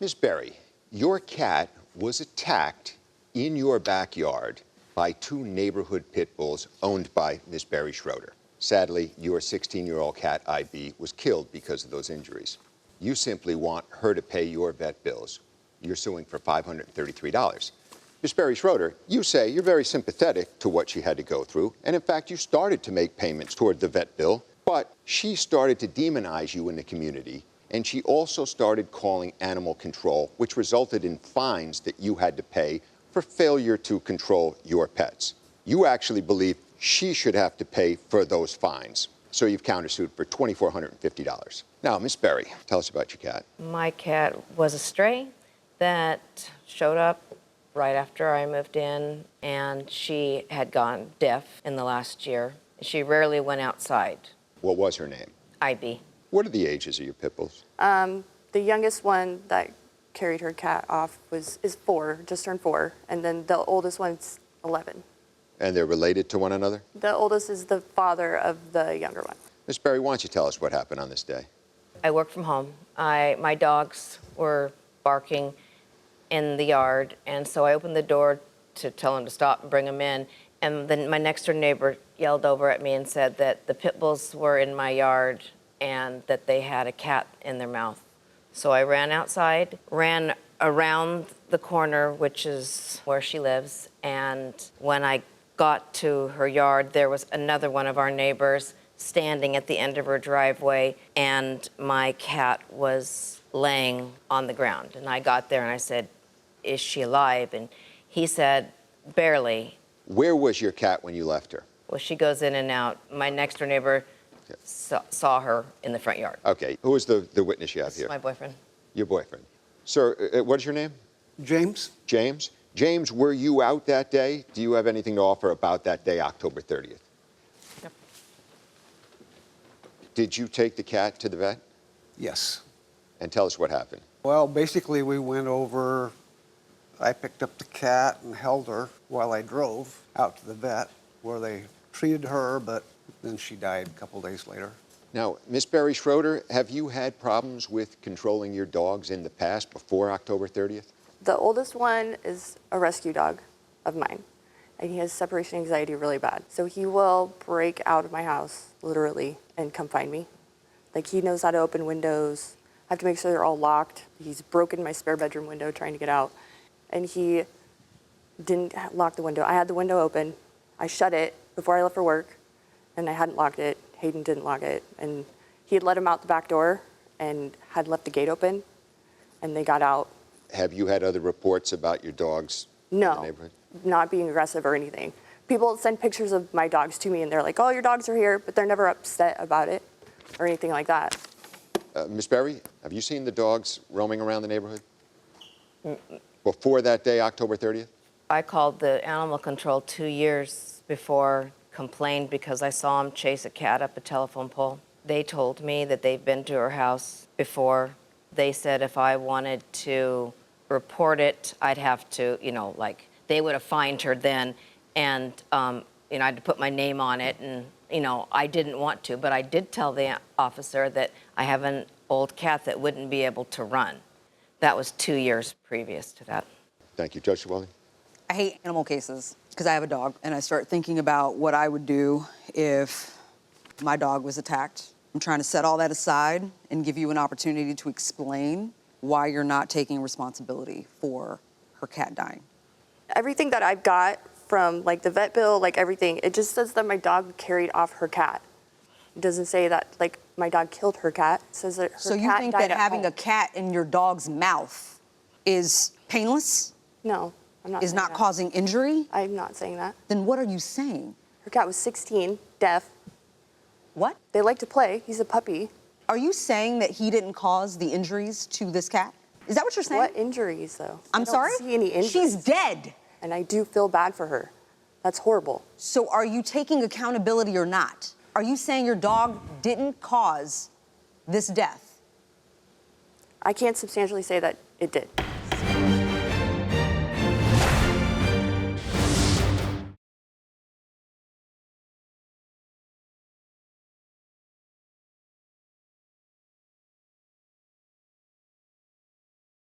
Miss Berry, your cat was attacked in your backyard by two neighborhood pit bulls owned by Miss Berry Schroeder. Sadly, your 16-year-old cat, IB, was killed because of those injuries. You simply want her to pay your vet bills. You're suing for $533. Miss Berry Schroeder, you say you're very sympathetic to what she had to go through, and in fact, you started to make payments toward the vet bill, but she started to demonize you in the community, and she also started calling animal control, which resulted in fines that you had to pay for failure to control your pets. You actually believe she should have to pay for those fines, so you've countersued for $2,450. Now, Miss Berry, tell us about your cat. My cat was a stray that showed up right after I moved in, and she had gone deaf in the last year. She rarely went outside. What was her name? IB. What are the ages of your pit bulls? The youngest one that carried her cat off is 4, just turned 4, and then the oldest one's 11. And they're related to one another? The oldest is the father of the younger one. Miss Berry, why don't you tell us what happened on this day? I work from home. My dogs were barking in the yard, and so I opened the door to tell them to stop and bring them in. And then my next door neighbor yelled over at me and said that the pit bulls were in my yard and that they had a cat in their mouth. So I ran outside, ran around the corner, which is where she lives, and when I got to her yard, there was another one of our neighbors standing at the end of her driveway, and my cat was laying on the ground. And I got there and I said, "Is she alive?" And he said, "Barely." Where was your cat when you left her? Well, she goes in and out. My next door neighbor saw her in the front yard. Okay, who is the witness you have This here? is my boyfriend. Your boyfriend. Sir, what is your name? James? James? James, were you out that day? Do you have anything to offer about that day, October 30th? Yep. Did you take the cat to the vet? Yes. And tell us what happened. Well, basically, we went over. I picked up the cat and held her while I drove out to the vet, where they treated her, but then she died a couple days later. Now, Miss Berry Schroeder, have you had problems with controlling your dogs in the past before October 30th? The oldest one is a rescue dog of mine, and he has separation anxiety really bad. So he will break out of my house, literally, and come find me. Like, he knows how to open windows. I have to make sure they're all locked. He's broken my spare bedroom window trying to get out, and he didn't lock the window. I had the window open. I shut it before I left for work, and I hadn't locked it. Hayden didn't lock it, and he had let him out the back door and had left the gate open, and they got out. Have you had other reports about your dogs in the No, neighborhood? not being aggressive or anything. People send pictures of my dogs to me, and they're like, "Oh, your dogs are here," but they're never upset about it or anything like that. Miss Berry, have you seen the dogs roaming around the neighborhood? Before that day, October 30th? I called the animal control 2 years before, complained because I saw him chase a cat up a telephone pole. They told me that they've been to her house before. They said if I wanted to report it, I'd have to, like, they would have fined her then, and, I had to put my name on it, and, I didn't want to, but I did tell the officer that I have an old cat that wouldn't be able to run. That was 2 years previous to that. Thank you. Judge Llewellyn? I hate animal cases because I have a dog, and I start thinking about what I would do if my dog was attacked. I'm trying to set all that aside and give you an opportunity to explain why you're not taking responsibility for her cat dying. Everything that I've got from, like, the vet bill, like, everything, it just says that my dog carried off her cat. It doesn't say that, like, my dog killed her cat. It says that her So you cat think died that at having a home. cat in your dog's mouth is painless, No, I'm not is saying not that. causing injury? I'm not saying that. Then what are you saying? Her cat was 16, deaf. What? They like to play. He's a puppy. Are you saying that he didn't cause the injuries to this cat? Is that what you're saying? What injuries, though? I'm sorry? I don't see any injuries. She's dead. And I do feel bad for her. That's horrible. So are you taking accountability or not? Are you saying your dog didn't cause this death? I can't substantially say that it did.